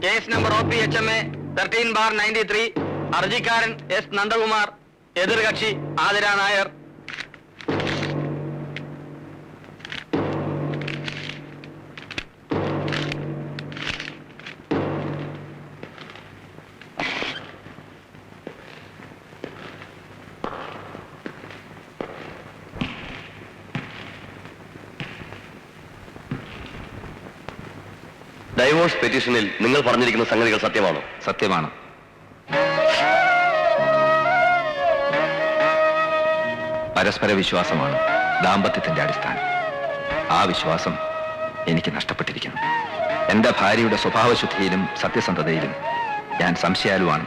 Case number OPHMA 13/93. ഹർജിക്കാരൻ S. Nandakumar, എതിർകക്ഷി Athira Nair. Divorce പെറ്റീഷനിൽ നിങ്ങൾ പറഞ്ഞിരിക്കുന്ന സംഗതികൾ സത്യമാണോ? സത്യമാണ്. പരസ്പര വിശ്വാസമാണ് ദാമ്പത്യത്തിന്റെ അടിസ്ഥാനം. ആ വിശ്വാസം എനിക്ക് നഷ്ടപ്പെട്ടിരിക്കുന്നു. എന്റെ ഭാര്യയുടെ സ്വഭാവശുദ്ധിയിലും സത്യസന്ധതയിലും ഞാൻ സംശയാലുവാണ്.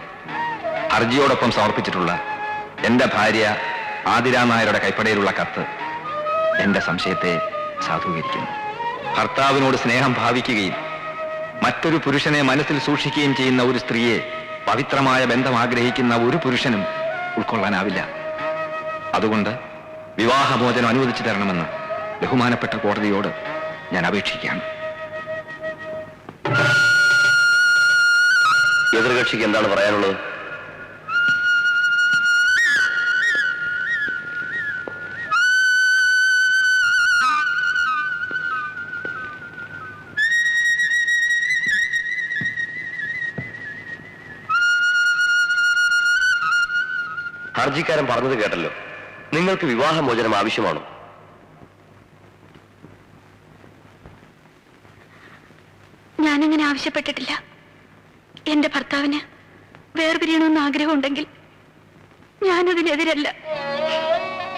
ഹർജിയോടൊപ്പം സമർപ്പിച്ചിട്ടുള്ള എന്റെ ഭാര്യ ആതിര നായരുടെ കൈപ്പടയിലുള്ള കത്ത് എന്റെ സംശയത്തെ സാധൂകരിക്കുന്നു. ഭർത്താവിനോട് സ്നേഹം ഭാവിക്കുകയും മറ്റൊരു പുരുഷനെ മനസ്സിൽ സൂക്ഷിക്കുകയും ചെയ്യുന്ന ഒരു സ്ത്രീയെ പവിത്രമായ ബന്ധം ആഗ്രഹിക്കുന്ന ഒരു പുരുഷനും ഉൾക്കൊള്ളാനാവില്ല. അതുകൊണ്ട് വിവാഹമോചനം അനുവദിച്ചു തരണമെന്ന് ബഹുമാനപ്പെട്ട കോടതിയോട് ഞാൻ അപേക്ഷിക്കുകയാണ്. എതിർകക്ഷിക്ക് എന്താണ് പറയാനുള്ളത്? ഹർജിക്കാരൻ പറഞ്ഞത് കേട്ടല്ലോ. നിങ്ങൾക്ക് വിവാഹമോചനം ആവശ്യമാണോ? ഞാനങ്ങനെ ആവശ്യപ്പെട്ടിട്ടില്ല. എന്റെ ഭർത്താവിന് വേർപിരിയണമെന്ന് ആഗ്രഹമുണ്ടെങ്കിൽ ഞാനതിനെതിരല്ല.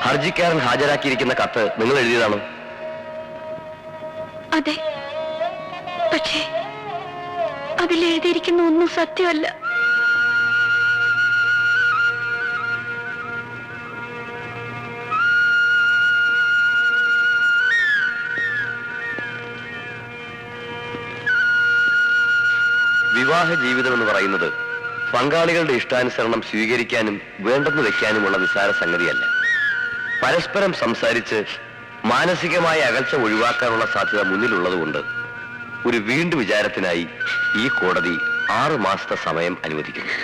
ഹർജിക്കാരൻ ഹാജരാക്കിയിരിക്കുന്ന കത്ത് നിങ്ങൾ എഴുതിയതാണോ? അതെ, പക്ഷേ അതിലെഴുതിയിരിക്കുന്ന ഒന്നും സത്യമല്ല. വിവാഹ ജീവിതം എന്ന് പറയുന്നത് പങ്കാളികളുടെ ഇഷ്ടാനുസരണം സ്വീകരിക്കാനും വേണ്ടെന്ന് വെക്കാനുമുള്ള നിസ്സാര സംഗതിയല്ല. പരസ്പരം സംസാരിച്ച് മാനസികമായ അകൽച്ച ഒഴിവാക്കാനുള്ള സാധ്യത മുന്നിലുള്ളതുകൊണ്ട് ഒരു വീണ്ടും വിചാരത്തിനായി ഈ കോടതി 6 മാസത്തെ സമയം അനുവദിക്കുന്നു.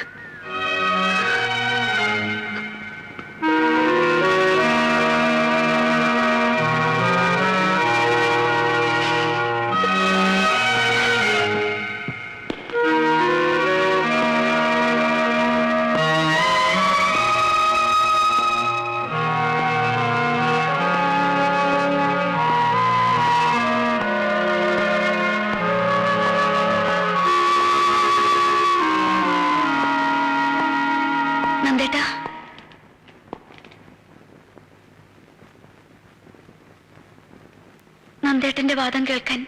നന്ദേട്ടന്റെ വാദം കേൾക്കാൻ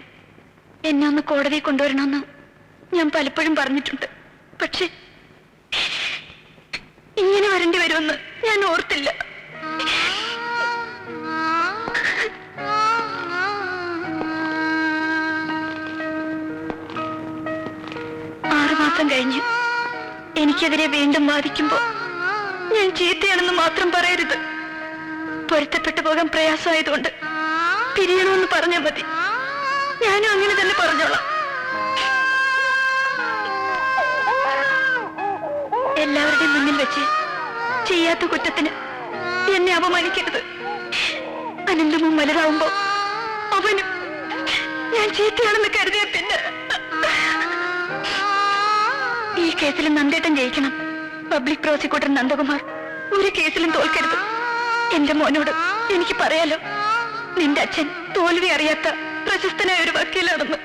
എന്നെ ഒന്ന് കോടതി കൊണ്ടുവരണമെന്ന് ഞാൻ പലപ്പോഴും പറഞ്ഞിട്ടുണ്ട്. പക്ഷെ ഇങ്ങനെ വരേണ്ടി വരുമെന്ന് ഞാൻ ഓർത്തില്ല. കഴിഞ്ഞ് എനിക്കെതിരെ വീണ്ടും വാദിക്കുമ്പോ ഞാൻ ചീത്തയാണെന്ന് മാത്രം പറയരുത്. പൊരുത്തപ്പെട്ടു പോകാൻ പ്രയാസമായതുകൊണ്ട് പിരിയണമെന്ന് പറഞ്ഞാൽ മതി. ഞാനും അങ്ങനെ തന്നെ പറഞ്ഞോളാം. എല്ലാവരുടെയും മുന്നിൽ വെച്ച് ചെയ്യാത്ത കുറ്റത്തിന് എന്നെ അപമാനിക്കരുത്. അനന്തമും വലുതാവുമ്പോ അവനും ഞാൻ ചീത്തയാണെന്ന് കരുതിയ പിന്നെ ഈ കേസിലും നന്ദേട്ടൻ ജയിക്കണം. പബ്ലിക് പ്രോസിക്യൂട്ടർ നന്ദകുമാർ ഒരു കേസിലും തോൽക്കരുത്. എന്റെ മോനോട് എനിക്ക് പറയാലോ, നിന്റെ അച്ഛൻ തോൽവി അറിയാത്ത പ്രശസ്തനായ ഒരു വക്കീലാണെന്ന്.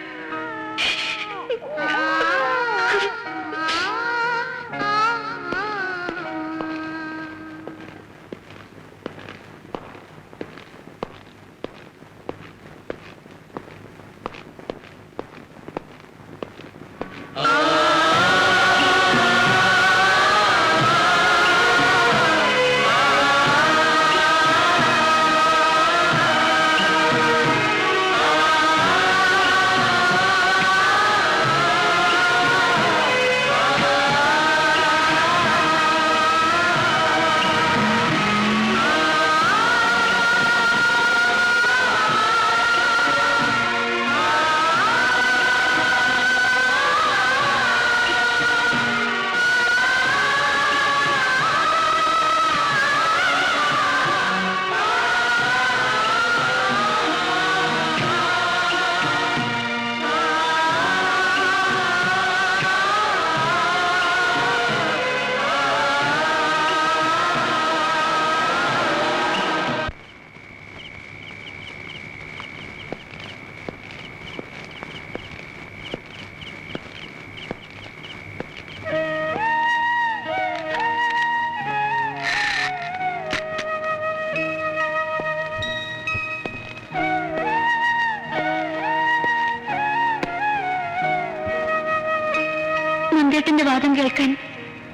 നന്ദേട്ടന്റെ വാദം കേൾക്കാൻ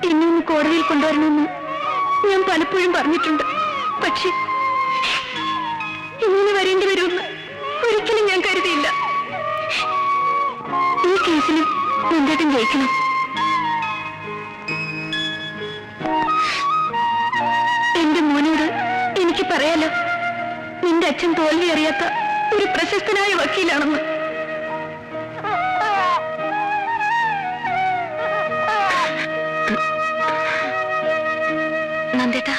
എന്നെ ഒന്ന് കോടതിയിൽ കൊണ്ടുവരണമെന്ന് ഞാൻ പലപ്പോഴും പറഞ്ഞിട്ടുണ്ട്. പക്ഷെ ഇങ്ങനെ വരേണ്ടി വരുമെന്ന് ഒരിക്കലും ഞാൻ കരുതിയില്ല. ഈ കേസിലും നന്ദേട്ടൻ ജയിക്കണം. എന്റെ മോനോട് എനിക്ക് പറയാലോ, നിന്റെ അച്ഛൻ തോൽവി അറിയാത്ത ഒരു പ്രശസ്തനായ വക്കീലാണെന്ന്. നന്ദേട്ടാ,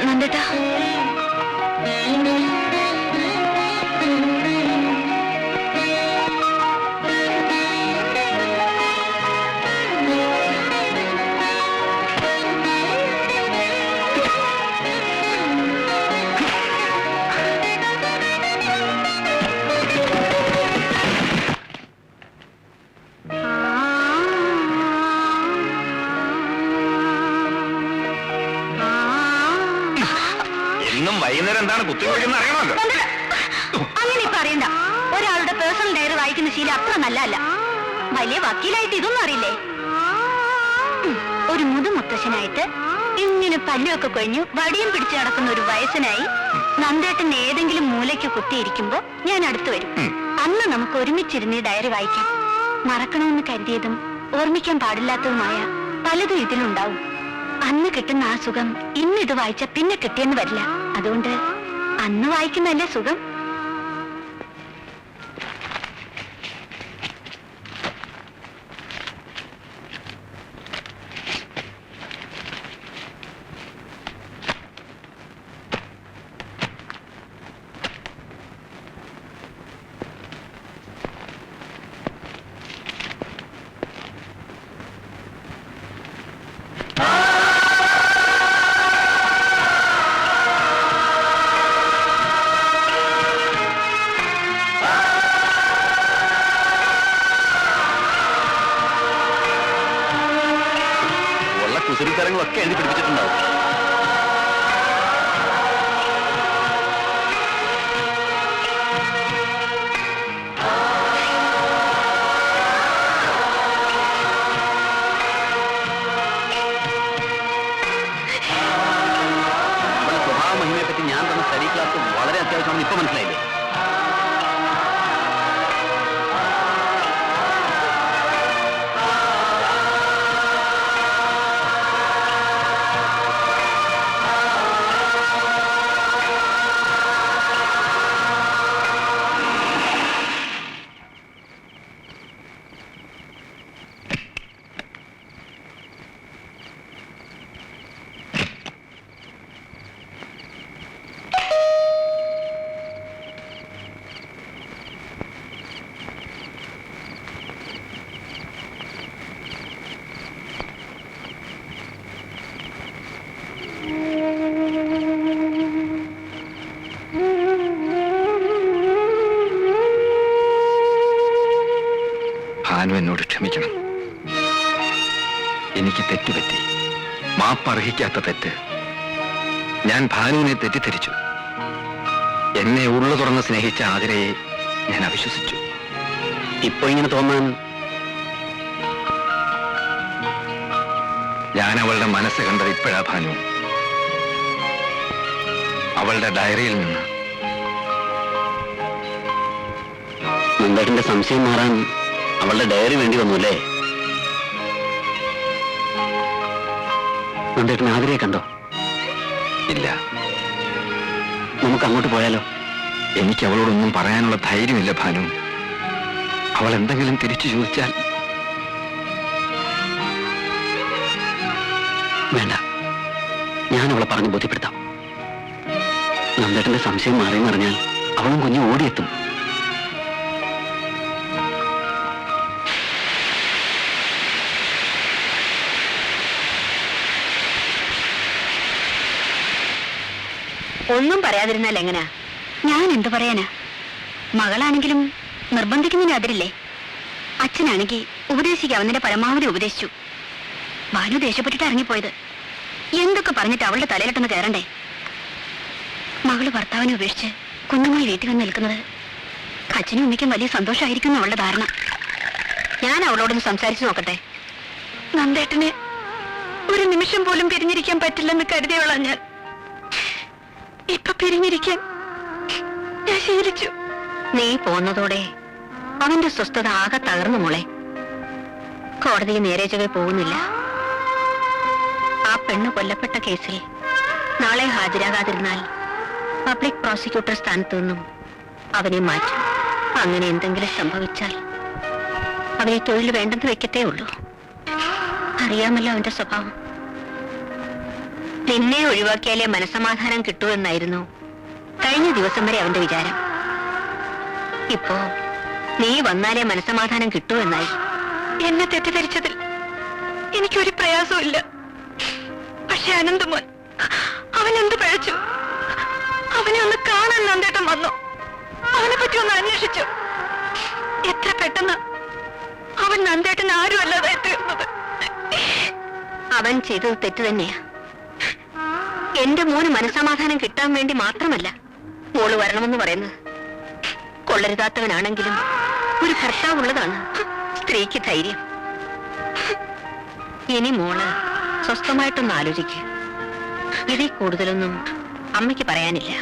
നന്ദേട്ടാ, ഇന്നും വൈകുന്നേരം എന്താണ് കുത്തിവെക്കുന്ന അറിയണമല്ലോ. അങ്ങനെ ഇപ്പൊ അറിയണ്ട. ഒരാളുടെ പേഴ്സണൽ ഡയറി വായിക്കുന്ന ശീലം അത്ര നല്ലതല്ല. വലിയ വക്കീലായിട്ട് ഇതൊന്നും അറിയില്ലേ? ഒരു മുതുമുത്തശ്ശനായിട്ട് ഇങ്ങനെ പല്ലുമൊക്കെ കൊഴിഞ്ഞു വടിയും പിടിച്ചു നടക്കുന്ന ഒരു വയസ്സനായി നന്ദേട്ടൻ ഏതെങ്കിലും മൂലയ്ക്ക് കുത്തിയിരിക്കുമ്പോ ഞാൻ അടുത്തു വരും. അന്ന് നമുക്ക് ഒരുമിച്ചിരുന്ന് ഈ ഡയറി വായിക്കാം. മറക്കണമെന്ന് കരുതിയതും ഓർമ്മിക്കാൻ പാടില്ലാത്തതുമായ പലതും ഇതിലുണ്ടാവും. അന്ന് കിട്ടുന്ന ആ സുഖം ഇന്ന് ഇത് വായിച്ച പിന്നെ കിട്ടിയെന്ന് വരില്ല. അതുകൊണ്ട് അന്ന് വായിക്കുന്നതല്ലേ സുഖം. കുസൃതിത്തരങ്ങളൊക്കെ എഴുതി പിടിപ്പിച്ചിട്ടുണ്ടാവും. സ്വഭാവ മഹിമയെ പറ്റി ഞാൻ തന്ന സ്റ്റഡി ക്ലാസ് വളരെ അത്യാവശ്യമാണെന്ന് ഇപ്പൊ മനസ്സിലായില്ലേ? ഭാനു എന്നോട് ക്ഷമിക്കണം. എനിക്ക് തെറ്റുപറ്റി. മാപ്പർഹിക്കാത്ത തെറ്റ്. ഞാൻ ഭാനുവിനെ തെറ്റിദ്ധരിച്ചു. എന്നെ ഉള്ളു തുറന്ന് സ്നേഹിച്ച ആതിരയെ ഞാൻ അവിശ്വസിച്ചു. ഇപ്പൊ ഇങ്ങനെ തോന്നാൻ ഞാൻ അവളുടെ മനസ്സ് കണ്ടത് ഇപ്പോഴാ ഭാനു. അവളുടെ ഡയറിയിൽ നിന്ന്. നന്ദേട്ടന്റെ സംശയം മാറാൻ അവളുടെ ഡയറി വേണ്ടി വന്നുല്ലേ? നന്ദേട്ടൻ ആതിരയെ കണ്ടോ? ഇല്ല. നമുക്ക് അങ്ങോട്ട് പോയാലോ? എനിക്ക് അവളോടൊന്നും പറയാനുള്ള ധൈര്യമില്ല ഭാനു. അവൾ എന്തെങ്കിലും തിരിച്ചു ചോദിച്ചാൽ. വേണ്ട, ഞാൻ അവളെ പറഞ്ഞ് ബോധ്യപ്പെടുത്താം. നന്ദേട്ടന്റെ സംശയം മാറിയെന്ന് പറഞ്ഞാൽ അവളും കുഞ്ഞും ഓടിയെത്തും. ഒന്നും പറയാതിരുന്നാൽ എങ്ങനാ? ഞാൻ എന്തു പറയാനാ? മകളാണെങ്കിലും നിർബന്ധിക്കുന്നതിന് അതിരില്ലേ? അച്ഛനാണെങ്കിൽ ഉപദേശിക്കാവുന്നതിന്റെ പരമാവധി ഉപദേശിച്ചു. ഭാനു ദേഷ്യപ്പെട്ടിട്ട് ഇറങ്ങിപ്പോയത്. എന്തൊക്കെ പറഞ്ഞിട്ട് അവളുടെ തലയിലിട്ടൊന്ന് കയറണ്ടേ? മകള് ഭർത്താവിനെ ഉപേക്ഷിച്ച് കുഞ്ഞുമായി വീട്ടിൽ വന്ന് നിൽക്കുന്നത് അച്ഛനും അമ്മയ്ക്കും വലിയ സന്തോഷമായിരിക്കും അവളുടെ ധാരണ. ഞാൻ അവളോടൊന്ന് സംസാരിച്ചു നോക്കട്ടെ. നന്ദേട്ടനെ ഒരു നിമിഷം പോലും പിരിഞ്ഞിരിക്കാൻ പറ്റില്ലെന്ന് കരുതിയോളാം ഞാൻ. ഇപ്പൊ പിരിഞ്ഞിരിക്കാൻ ഞാൻ ശീലിച്ചു. നീ പോന്നതോടെ അവന്റെ സ്വസ്ഥത ആകെ തകർന്നു മോളെ. കോടതി നേരെ ചൊവ്വേ പോകുന്നില്ല. ആ പെണ്ണ് കൊല്ലപ്പെട്ട കേസിൽ നാളെ ഹാജരാകാതിരുന്നാൽ പബ്ലിക് പ്രോസിക്യൂട്ടർ സ്ഥാനത്തു നിന്നും അവനെ മാറ്റും. അങ്ങനെ എന്തെങ്കിലും സംഭവിച്ചാൽ അവനെ തൊഴിൽ വേണ്ടെന്ന് വെക്കത്തേ ഉള്ളൂ. അറിയാമല്ലോ അവന്റെ സ്വഭാവം. നിന്നെ ഒഴിവാക്കിയാലേ മനസമാധാനം കിട്ടൂ എന്നായിരുന്നു കഴിഞ്ഞ ദിവസം വരെ അവന്റെ വിചാരം. ഇപ്പോ നീ വന്നാലേ മനസമാധാനം കിട്ടൂ എന്നായി. എന്നെ തെറ്റിദ്ധരിച്ചതിൽ എനിക്കൊരു പ്രയാസവും ഇല്ല. പക്ഷെ അനന്തമോൻ, അവൻ എന്ത് പഴച്ചു? അവനെ ഒന്ന് കാണാൻ നന്ദേട്ടൻ വന്നു. അവനെ പറ്റി ഒന്ന് അന്വേഷിച്ചു. എത്ര പെട്ടെന്ന് അവൻ നന്ദേട്ടൻ ആരും അല്ലാതായി തീർന്നത്. അവൻ ചെയ്തത് തെറ്റ് തന്നെയാ. എന്റെ മോന് മനസമാധാനം കിട്ടാൻ വേണ്ടി മാത്രമല്ല മോള് വരണമെന്ന് പറയുന്നത്. കൊള്ളരുതാത്തവനാണെങ്കിലും ഒരു ഭർത്താവുള്ളതാണ് സ്ത്രീക്ക് ധൈര്യം. ഇനി മോള് സ്വസ്ഥമായിട്ടൊന്ന് ആലോചിക്കുക. ഇതിൽ കൂടുതലൊന്നും അമ്മയ്ക്ക് പറയാനില്ല.